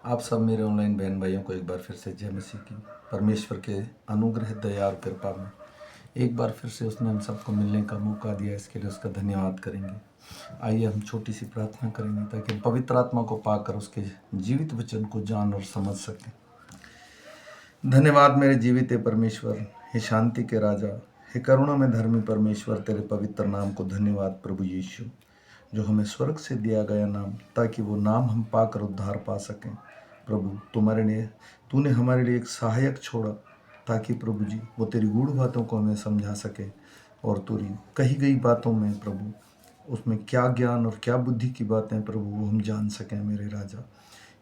आप सब मेरे ऑनलाइन बहन भाइयों को एक बार फिर से जय मसीह की। परमेश्वर के अनुग्रह, दया और कृपा में एक बार फिर से उसने हम सबको मिलने का मौका दिया, इसके लिए उसका धन्यवाद करेंगे। आइए हम छोटी सी प्रार्थना करेंगे ताकि हम पवित्र आत्मा को पाकर उसके जीवित वचन को जान और समझ सकें। धन्यवाद मेरे जीवित परमेश्वर, हे शांति के राजा, हे करुणा में धर्मी परमेश्वर, तेरे पवित्र नाम को धन्यवाद प्रभु यीशु, जो हमें स्वर्ग से दिया गया नाम, ताकि वो नाम हम पाकर उद्धार पा सकें। प्रभु तूने हमारे लिए एक सहायक छोड़ा, ताकि प्रभु जी वो तेरी गूढ़ बातों को हमें समझा सके, और तेरी कही गई बातों में प्रभु उसमें क्या ज्ञान और क्या बुद्धि की बातें प्रभु वो हम जान सकें मेरे राजा।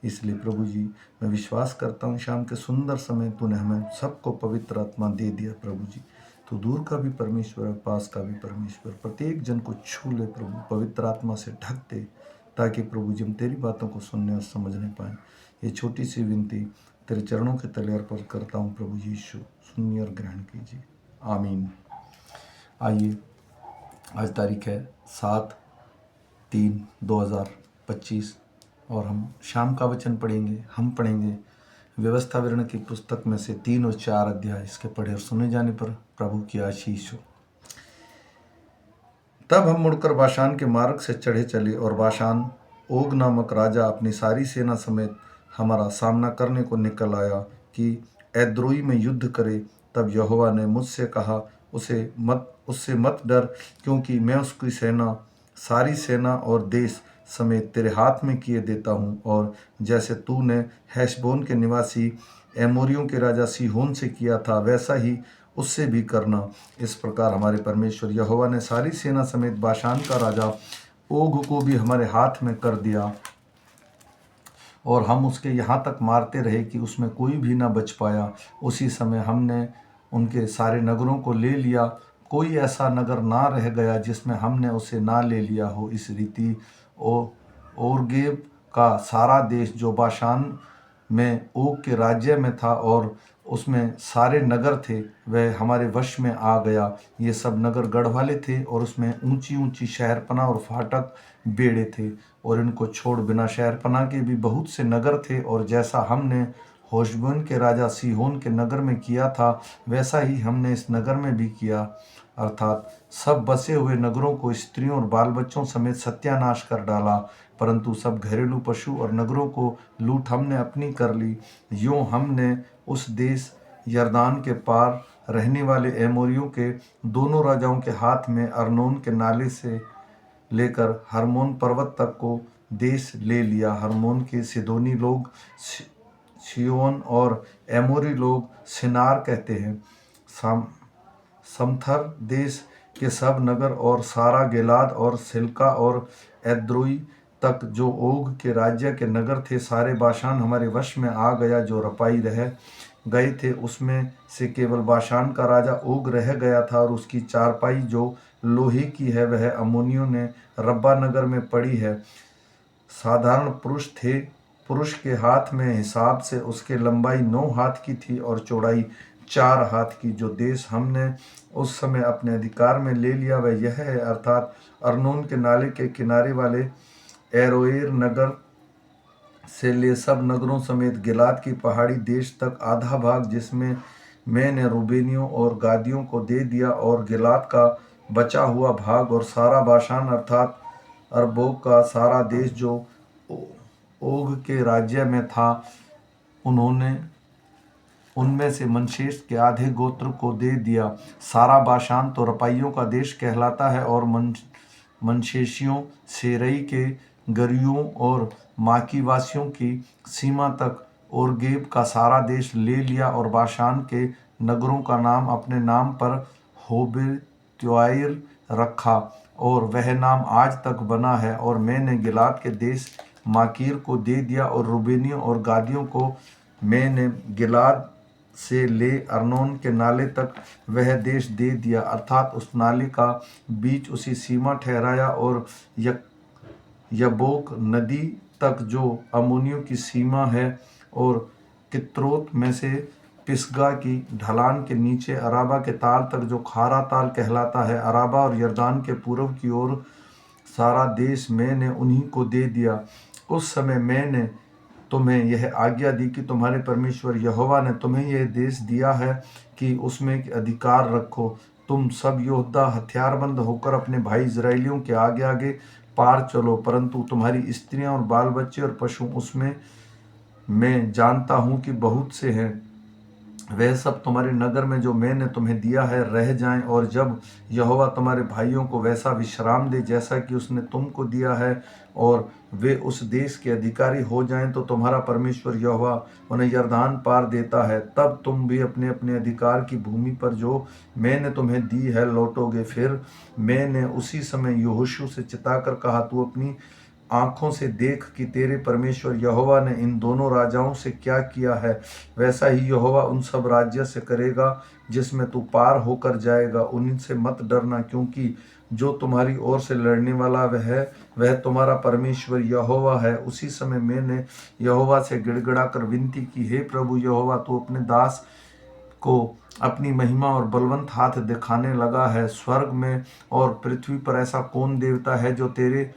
इसलिए प्रभु जी मैं विश्वास करता हूँ शाम के सुंदर समय तूने हमें सबको पवित्र आत्मा दे दिया प्रभु जी। तो दूर का भी परमेश्वर है, पास का भी परमेश्वर, प्रत्येक जन को छू ले प्रभु, पवित्र आत्मा से ढक दे, ताकि प्रभु जी हम तेरी बातों को सुनने और समझने पाएँ। ये छोटी सी विनती तेरे चरणों के तले अर्पण करता हूँ प्रभु यीशु, सुनिए और ग्रहण कीजिए, आमीन। आइए, आज तारीख है 7/3/2025 और हम शाम का वचन पढ़ेंगे। हम पढ़ेंगे व्यवस्था विवरण की पुस्तक में से 3 और 4 अध्याय। इसके पढ़े और सुने जाने पर प्रभु की आशीष हो। तब हम मुड़कर बाशान के मार्ग से चढ़े चले, और बाशान ओग नामक राजा अपनी सारी सेना समेत हमारा सामना करने को निकल आया कि एद्रोई में युद्ध करे। तब यहोवा ने मुझसे कहा, उससे मत डर, क्योंकि मैं उसकी सेना, सारी सेना और देश समेत तेरे हाथ में किए देता हूँ। और जैसे तूने हेशबोन के निवासी एमोरियों के राजा सीहोन से किया था, वैसा ही उससे भी करना। इस प्रकार हमारे परमेश्वर यहोवा ने सारी सेना समेत बाशान का राजा ओग को भी हमारे हाथ में कर दिया, और हम उसके यहाँ तक मारते रहे कि उसमें कोई भी ना बच पाया। उसी समय हमने उनके सारे नगरों को ले लिया, कोई ऐसा नगर ना रह गया जिसमें हमने उसे ना ले लिया हो। इस रीति ओर्गेब का सारा देश जो बाशान में ओग के राज्य में था और उसमें सारे नगर थे, वह हमारे वश में आ गया। ये सब नगर गढ़ वाले थे, और उसमें ऊंची ऊंची शहरपनाह और फाटक बेड़े थे, और इनको छोड़ बिना शहरपनाह के भी बहुत से नगर थे। और जैसा हमने हेशबोन के राजा सीहोन के नगर में किया था, वैसा ही हमने इस नगर में भी किया, अर्थात सब बसे हुए नगरों को स्त्रियों और बाल बच्चों समेत सत्यानाश कर डाला। परंतु सब घरेलू पशु और नगरों को लूट हमने अपनी कर ली। यूं हमने उस देश यरदान के पार रहने वाले एमोरियों के दोनों राजाओं के हाथ में अर्नोन के नाले से लेकर हरमोन पर्वत तक को देश ले लिया। हरमोन के सिदोनी लोग सियोन और एमोरी लोग सिनार कहते हैं। समथर देश के सब नगर और सारा गिलाद और सिल्का और एद्रोई तक जो ओग के राज्य के नगर थे, सारे बाशान हमारे वश में आ गया। जो रपाई रह गए थे उसमें से केवल बाशान का राजा ओग रह गया था, और उसकी चारपाई जो लोहे की है वह अम्मोनियों ने रब्बा नगर में पड़ी है। साधारण पुरुष के हाथ में हिसाब से उसके लंबाई 9 हाथ की थी और चौड़ाई 4 हाथ की। जो देश हमने उस समय अपने अधिकार में ले लिया वह यह है, अर्थात अर्नोन के नाले के किनारे वाले एरोएर नगर से ले सब नगरों समेत गिलाद की पहाड़ी देश तक आधा भाग, जिसमें मैंने रूबेनियों और गादियों को दे दिया, और गिलाद का बचा हुआ भाग, और सारा बाशान अर्थात अरबों का सारा देश जो ओग के राज्य में था, उन्होंने उनमें से मनशेष के आधे गोत्र को दे दिया। सारा बाशान तो रपाइयों का देश कहलाता है, और मनशेशियों, सेरई के गरियों और माकी वासियों की सीमा तक ओर्गेब का सारा देश ले लिया, और बाशान के नगरों का नाम अपने नाम पर होबेत्याईर रखा, और वह नाम आज तक बना है। और मैंने गिलाद के देश माकीर को दे दिया, और रूबेनियों और गादियों को मैंने गिलाद से ले अर्नोन के नाले तक वह देश दे दिया, अर्थात उस नाले का बीच उसी सीमा ठहराया, और यब्बोक नदी तक जो अम्मोनियों की सीमा है, और कित्रोत में से पिसगा की ढलान के नीचे अराबा के ताल तक जो खारा ताल कहलाता है। अराबा और यरदान के पूर्व की ओर सारा देश मैंने उन्हीं को दे दिया। उस समय मैंने तुम्हें यह आज्ञा दी कि तुम्हारे परमेश्वर यहोवा ने तुम्हें यह देश दिया है कि उसमें अधिकार रखो। तुम सब योद्धा हथियारबंद होकर अपने भाई इजरायलियों के आगे आगे पार चलो, परंतु तुम्हारी स्त्रियां और बाल बच्चे और पशु उसमें मैं जानता हूं कि बहुत से हैं, वह सब तुम्हारे नगर में जो मैंने तुम्हें दिया है रह जाएं। और जब यहोवा तुम्हारे भाइयों को वैसा विश्राम दे जैसा कि उसने तुमको दिया है, और वे उस देश के अधिकारी हो जाएं, तो तुम्हारा परमेश्वर यहोवा उन्हें यरदान पार देता है। तब तुम भी अपने अपने अधिकार की भूमि पर जो मैंने तुम्हें दी है लौटोगे। फिर मैंने उसी समय यहोशू से चिताकर कहा, तू अपनी आंखों से देख कि तेरे परमेश्वर यहोवा ने इन दोनों राजाओं से क्या किया है, वैसा ही यहोवा उन सब राज्य से करेगा जिसमें तू पार होकर जाएगा। उनसे मत डरना, क्योंकि जो तुम्हारी ओर से लड़ने वाला वह तुम्हारा परमेश्वर यहोवा है। उसी समय मैंने यहोवा से गिड़गिड़ा कर विनती की, हे प्रभु यहोवा, तू अपने दास को अपनी महिमा और बलवंत हाथ दिखाने लगा है। स्वर्ग में और पृथ्वी पर ऐसा कौन देवता है जो तेरे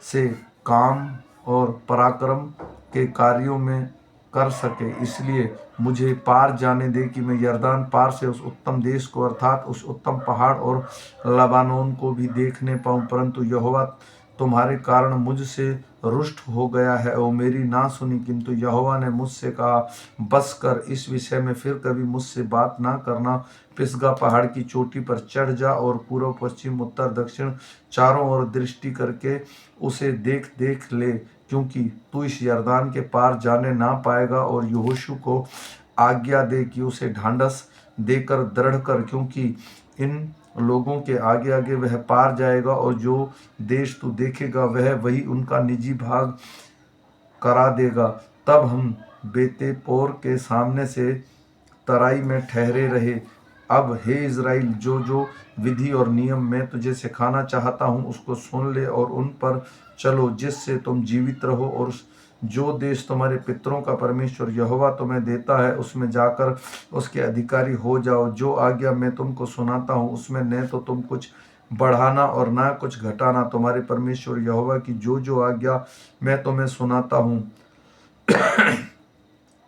से काम और पराक्रम के कार्यों में कर सके। इसलिए मुझे पार जाने दे कि मैं यरदान पार से उस उत्तम देश को, अर्थात उस उत्तम पहाड़ और लबानोन को भी देखने पाऊं। परंतु यहोवा तुम्हारे कारण मुझसे रुष्ट हो गया है और मेरी ना सुनी। किंतु यहोवा ने मुझसे कहा, बस कर, इस विषय में फिर कभी मुझसे बात ना करना। पिसगा पहाड़ की चोटी पर चढ़ जा और पूर्व पश्चिम उत्तर दक्षिण चारों ओर दृष्टि करके उसे देख देख ले, क्योंकि तू इस यरदान के पार जाने ना पाएगा। और यहोशू को आज्ञा दे कि उसे ढांढस देकर दृढ़ कर, क्योंकि इन लोगों के आगे आगे वह पार जाएगा, और जो देश तू देखेगा वह वही उनका निजी भाग करा देगा। तब हम बेतेपोर के सामने से तराई में ठहरे रहे। अब हे इज़राइल, जो जो विधि और नियम मैं तुझे सिखाना चाहता हूँ उसको सुन ले और उन पर चलो, जिससे तुम जीवित रहो। और जो देश तुम्हारे पितरों का परमेश्वर यहोवा तुम्हें देता है उसमें जाकर उसके अधिकारी हो जाओ। जो आज्ञा मैं तुमको सुनाता हूँ उसमें न तो तुम कुछ बढ़ाना और ना कुछ घटाना। तुम्हारे परमेश्वर यहोवा की जो जो आज्ञा मैं तुम्हें सुनाता हूँ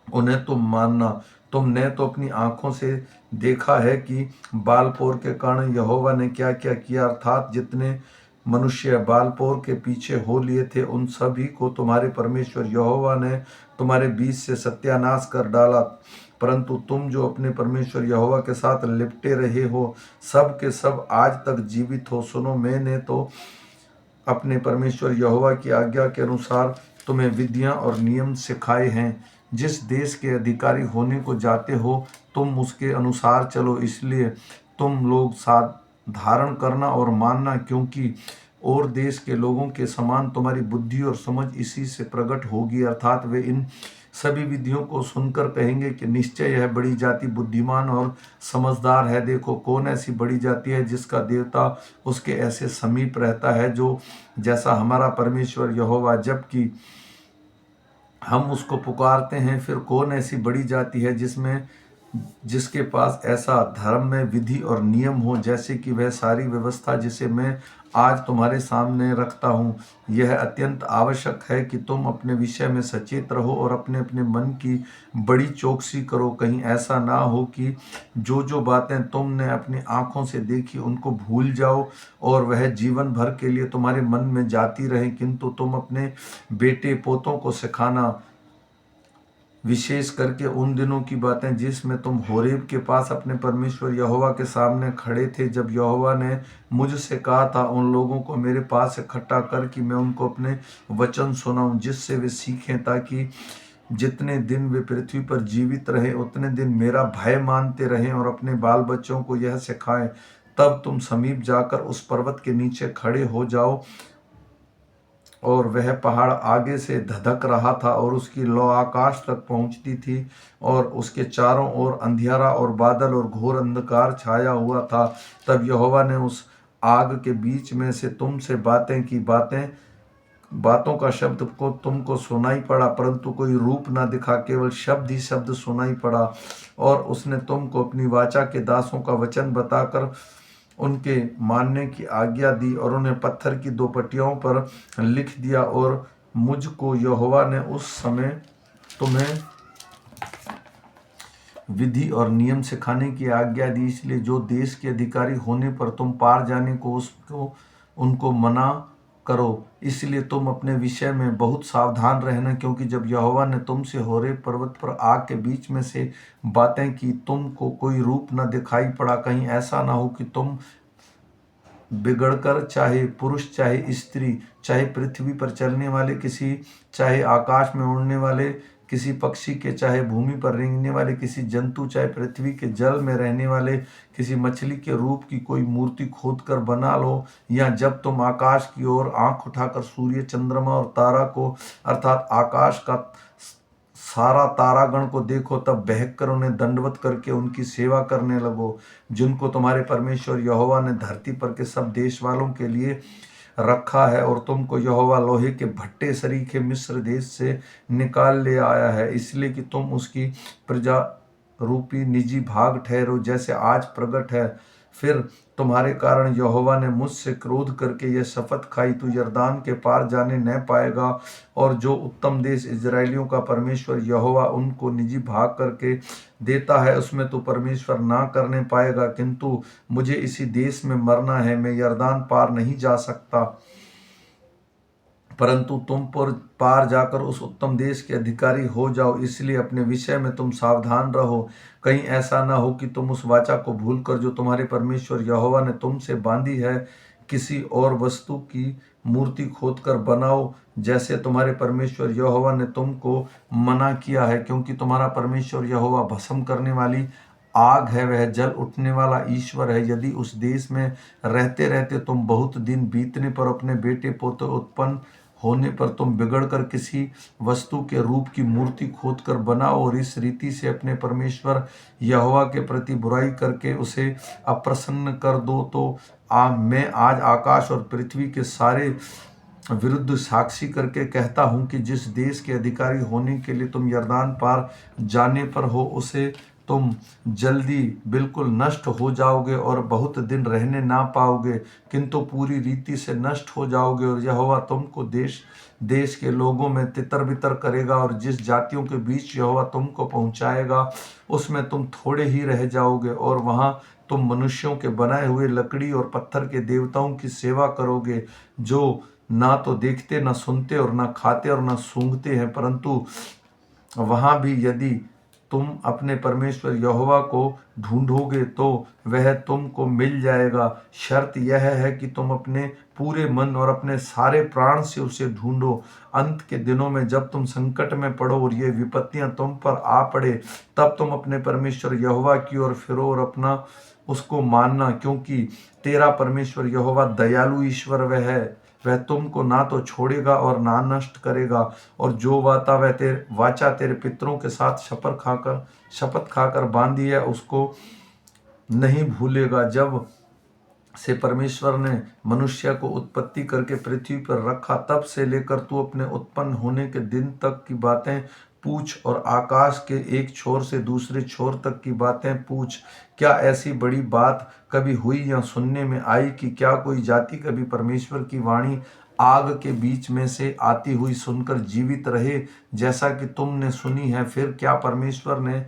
उन्हें तुम मानना। तुमने तो अपनी आंखों से देखा है कि बालपोर के कारण यहोवा ने क्या क्या किया, अर्थात जितने मनुष्य बालपोर के पीछे हो लिए थे उन सभी को तुम्हारे परमेश्वर यहोवा ने तुम्हारे बीच से सत्यानाश कर डाला। परंतु तुम जो अपने परमेश्वर यहोवा के साथ लिपटे रहे हो, सब के सब आज तक जीवित हो। सुनो, मैंने तो अपने परमेश्वर यहोवा की आज्ञा के अनुसार तुम्हें विधियां और नियम सिखाए हैं। जिस देश के अधिकारी होने को जाते हो तुम उसके अनुसार चलो। इसलिए तुम लोग साथ धारण करना और मानना, क्योंकि और देश के लोगों के समान तुम्हारी बुद्धि और समझ इसी से प्रकट होगी। अर्थात वे इन सभी विधियों को सुनकर कहेंगे कि निश्चय यह बड़ी जाति बुद्धिमान और समझदार है। देखो, कौन ऐसी बड़ी जाति है जिसका देवता उसके ऐसे समीप रहता है जो जैसा हमारा परमेश्वर यहोवा, जबकि हम उसको पुकारते हैं। फिर कौन ऐसी बड़ी जाति है जिसके पास ऐसा धर्म में विधि और नियम हो, जैसे कि वह सारी व्यवस्था जिसे मैं आज तुम्हारे सामने रखता हूँ। यह अत्यंत आवश्यक है कि तुम अपने विषय में सचेत रहो और अपने अपने मन की बड़ी चौकसी करो। कहीं ऐसा ना हो कि जो जो बातें तुमने अपनी आंखों से देखी उनको भूल जाओ और वह जीवन भर के लिए तुम्हारे मन में जाती रहे। किंतु तुम अपने बेटे पोतों को सिखाना, विशेष करके उन दिनों की बातें जिसमें तुम होरेब के पास अपने परमेश्वर यहोवा के सामने खड़े थे, जब यहोवा ने मुझसे कहा था, उन लोगों को मेरे पास इकट्ठा कर कि मैं उनको अपने वचन सुनाऊं, जिससे वे सीखें, ताकि जितने दिन वे पृथ्वी पर जीवित रहे उतने दिन मेरा भय मानते रहें और अपने बाल बच्चों को यह सिखाएं। तब तुम समीप जाकर उस पर्वत के नीचे खड़े हो जाओ। और वह पहाड़ आगे से धधक रहा था और उसकी लौ आकाश तक पहुंचती थी, और उसके चारों ओर अंधियारा और बादल और घोर अंधकार छाया हुआ था। तब यहोवा ने उस आग के बीच में से तुमसे बातें की। बातों का शब्द को तुमको सुनाई पड़ा, परंतु कोई रूप ना दिखा, केवल शब्द ही शब्द सुनाई पड़ा। और उसने तुमको अपनी वाचा के दासों का वचन बताकर उनके मानने की आज्ञा दी और उन्हें पत्थर की दो पटियों पर लिख दिया और मुझको यहोवा ने उस समय तुम्हें विधि और नियम सिखाने की आज्ञा दी, इसलिए जो देश के अधिकारी होने पर तुम पार जाने को उसको उनको मना करो। इसलिए तुम अपने विषय में बहुत सावधान रहना, क्योंकि जब यहोवा ने तुमसे होरेब पर्वत पर आग के बीच में से बातें की, तुमको कोई रूप न दिखाई पड़ा, कहीं ऐसा ना हो कि तुम बिगड़कर, चाहे पुरुष चाहे स्त्री, चाहे पृथ्वी पर चलने वाले किसी, चाहे आकाश में उड़ने वाले किसी पक्षी के, चाहे भूमि पर रेंगने वाले किसी जंतु, चाहे पृथ्वी के जल में रहने वाले किसी मछली के रूप की कोई मूर्ति खोद कर बना लो, या जब तुम आकाश की ओर आंख उठाकर सूर्य, चंद्रमा और तारा को अर्थात आकाश का सारा तारागण को देखो, तब बहकर उन्हें दंडवत करके उनकी सेवा करने लगो, जिनको तुम्हारे परमेश्वर यहोवा ने धरती पर के सब देश वालों के लिए रखा है। और तुमको यहोवा लोहे के भट्टे सरीखे मिस्र देश से निकाल ले आया है, इसलिए कि तुम उसकी प्रजा रूपी निजी भाग ठहरो, जैसे आज प्रगट है। फिर तुम्हारे कारण यहोवा ने मुझसे क्रोध करके यह शपथ खाई, तू यरदान के पार जाने न पाएगा, और जो उत्तम देश इजराइलियों का परमेश्वर यहोवा उनको निजी भाग करके देता है, उसमें तू परमेश्वर ना करने पाएगा। किंतु मुझे इसी देश में मरना है, मैं यरदान पार नहीं जा सकता, परंतु तुम पर पार जाकर उस उत्तम देश के अधिकारी हो जाओ। इसलिए अपने विषय में तुम सावधान रहो, कहीं ऐसा ना हो कि तुम उस वाचा को भूलकर जो तुम्हारे परमेश्वर यहोवा ने तुमसे बांधी है, किसी और वस्तु की मूर्ति खोदकर बनाओ, जैसे तुम्हारे परमेश्वर यहोवा ने तुमको मना किया है। क्योंकि तुम्हारा परमेश्वर यहोवा भस्म करने वाली आग है, वह जल उठने वाला ईश्वर है। यदि उस देश में रहते रहते तुम बहुत दिन बीतने पर अपने बेटे पोते उत्पन्न होने पर तुम बिगड़कर किसी वस्तु के रूप की मूर्ति खोदकर बनाओ, और इस रीति से अपने परमेश्वर यहोवा के प्रति बुराई करके उसे अप्रसन्न कर दो, तो मैं आज आकाश और पृथ्वी के सारे विरुद्ध साक्षी करके कहता हूं कि जिस देश के अधिकारी होने के लिए तुम यरदान पार जाने पर हो, उसे तुम जल्दी बिल्कुल नष्ट हो जाओगे और बहुत दिन रहने ना पाओगे, किंतु पूरी रीति से नष्ट हो जाओगे। और यहोवा तुमको देश देश के लोगों में तितर बितर करेगा, और जिस जातियों के बीच यहोवा तुमको पहुंचाएगा, उसमें तुम थोड़े ही रह जाओगे, और वहां तुम मनुष्यों के बनाए हुए लकड़ी और पत्थर के देवताओं की सेवा करोगे, जो ना तो देखते, ना सुनते और ना खाते और ना सूंघते हैं। परंतु वहां भी यदि तुम अपने परमेश्वर यहोवा को ढूंढोगे तो वह तुमको मिल जाएगा। शर्त यह है कि तुम अपने पूरे मन और अपने सारे प्राण से उसे ढूंढो। अंत के दिनों में जब तुम संकट में पड़ो और ये विपत्तियां तुम पर आ पड़े, तब तुम अपने परमेश्वर यहोवा की ओर फिरो और अपना उसको मानना, क्योंकि तेरा परमेश्वर यहोवा दयालु ईश्वर वह तुमको ना तो छोड़ेगा और ना नष्ट करेगा। और जो वाचा तेरे पितरों के साथ शपथ खाकर बांधी है, उसको नहीं भूलेगा। जब से परमेश्वर ने मनुष्य को उत्पत्ति करके पृथ्वी पर रखा, तब से लेकर तू अपने उत्पन्न होने के दिन तक की बातें पूछ, और आकाश के एक छोर से दूसरे छोर तक की बातें पूछ। क्या ऐसी बड़ी बात कभी हुई या सुनने में आई कि क्या कोई जाति कभी परमेश्वर की वाणी आग के बीच में से आती हुई सुनकर जीवित रहे, जैसा कि तुमने सुनी है? फिर क्या परमेश्वर ने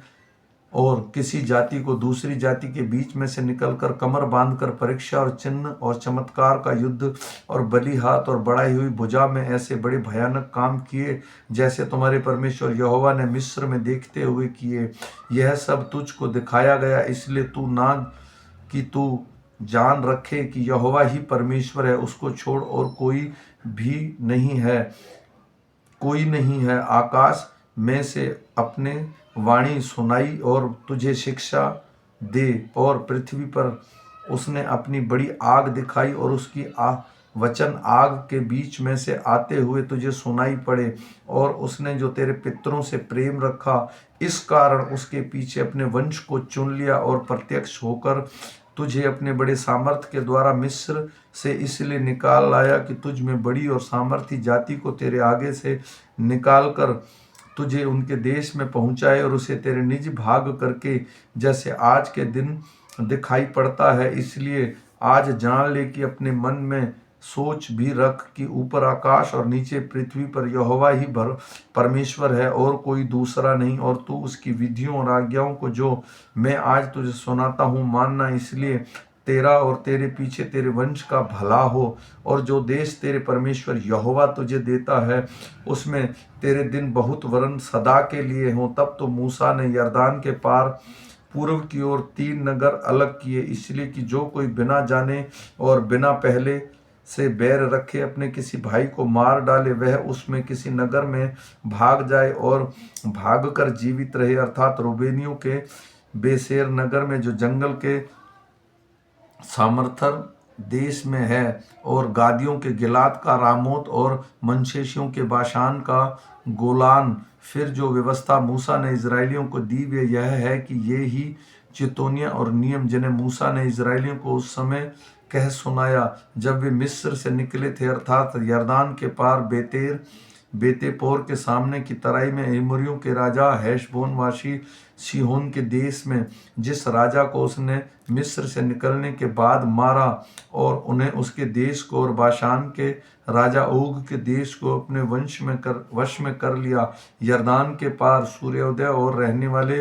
और किसी जाति को दूसरी जाति के बीच में से निकलकर कमर बांधकर परीक्षा और चिन्ह और चमत्कार का युद्ध और बलि हाथ और बढ़ाई हुई भुजा में ऐसे बड़े भयानक काम किए, जैसे तुम्हारे परमेश्वर यहोवा ने मिस्र में देखते हुए किए? यह सब तुझको दिखाया गया, इसलिए तू जान रखे कि यहोवा ही परमेश्वर है, उसको छोड़ और कोई भी नहीं है। आकाश में से अपने वाणी सुनाई और तुझे शिक्षा दे, और पृथ्वी पर उसने अपनी बड़ी आग दिखाई, और उसकी वचन आग के बीच में से आते हुए तुझे सुनाई पड़े। और उसने जो तेरे पितरों से प्रेम रखा, इस कारण उसके पीछे अपने वंश को चुन लिया, और प्रत्यक्ष होकर तुझे अपने बड़े सामर्थ के द्वारा मिस्र से इसलिए निकाल लाया कि तुझ में बड़ी और सामर्थी जाति को तेरे आगे से निकाल कर तुझे उनके देश में पहुंचाए, और उसे तेरे निज भाग करके जैसे आज के दिन दिखाई पड़ता है। इसलिए आज जान ले कि अपने मन में सोच भी रख कि ऊपर आकाश और नीचे पृथ्वी पर यहोवा ही परमेश्वर है और कोई दूसरा नहीं। और तू उसकी विधियों और आज्ञाओं को जो मैं आज तुझे सुनाता हूँ मानना, इसलिए तेरा और तेरे पीछे तेरे वंश का भला हो। और जो देश तेरे परमेश्वर यहोवा तुझे देता है उसमें तेरे दिन बहुत वरन सदा के लिए हों। तब तो मूसा ने यरदान के पार पूर्व की ओर 3 नगर अलग किए, इसलिए कि जो कोई बिना जाने और बिना पहले से बैर रखे अपने किसी भाई को मार डाले, वह उसमें किसी नगर में भाग जाए और भागकर जीवित रहे, अर्थात रूबेनियों के बेसेर नगर में जो जंगल के सामर्थर देश में है, और गादियों के गिलाद का रामोत और मनशेशियों के बाशान का गोलान। फिर जो व्यवस्था मूसा ने इजराइलियों को दी वे यह है कि ये ही चितौनियां और नियम जिन्हें मूसा ने इजराइलियों को उस समय कह सुनाया जब वे मिस्र से निकले थे, अर्थात यरदान के पार बेतेपोर के सामने की तराई में एमोरियों के राजा हेशबोनवासी सीहोन के देश में, जिस राजा को उसने मिस्र से निकलने के बाद मारा, और उन्हें उसके देश को और बाशान के राजा ओग के देश को अपने वश में कर लिया। यरदान के पार सूर्योदय और रहने वाले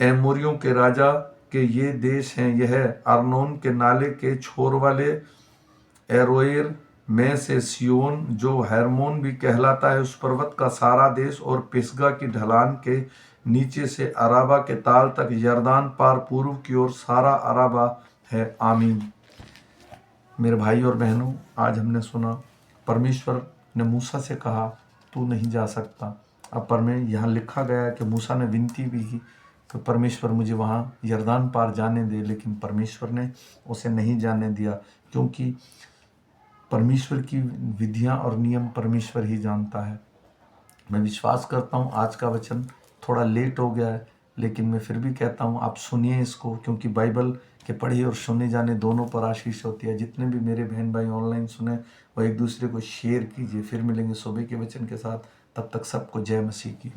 एमोरियों के राजा के ये देश हैं। यह अर्नोन के नाले के छोर वाले एरोएर में से सियोन, जो हेर्मोन भी कहलाता है, उस पर्वत का सारा देश, और पिसगा की ढलान के नीचे से अराबा के ताल तक यरदान पार पूर्व की ओर सारा अराबा है। आमीन। मेरे भाई और बहनों, आज हमने सुना परमेश्वर ने मूसा से कहा तू नहीं जा सकता। अब पर में यहाँ लिखा गया है कि मूसा ने विनती भी की कि परमेश्वर मुझे वहाँ यरदान पार जाने दे, लेकिन परमेश्वर ने उसे नहीं जाने दिया, क्योंकि परमेश्वर की विधियाँ और नियम परमेश्वर ही जानता है। मैं विश्वास करता हूँ आज का वचन थोड़ा लेट हो गया है, लेकिन मैं फिर भी कहता हूँ आप सुनिए इसको, क्योंकि बाइबल के पढ़े और सुने जाने दोनों पर आशीष होती है। जितने भी मेरे बहन भाई ऑनलाइन सुने वो एक दूसरे को शेयर कीजिए। फिर मिलेंगे सुबह के वचन के साथ, तब तक सबको जय मसीह की।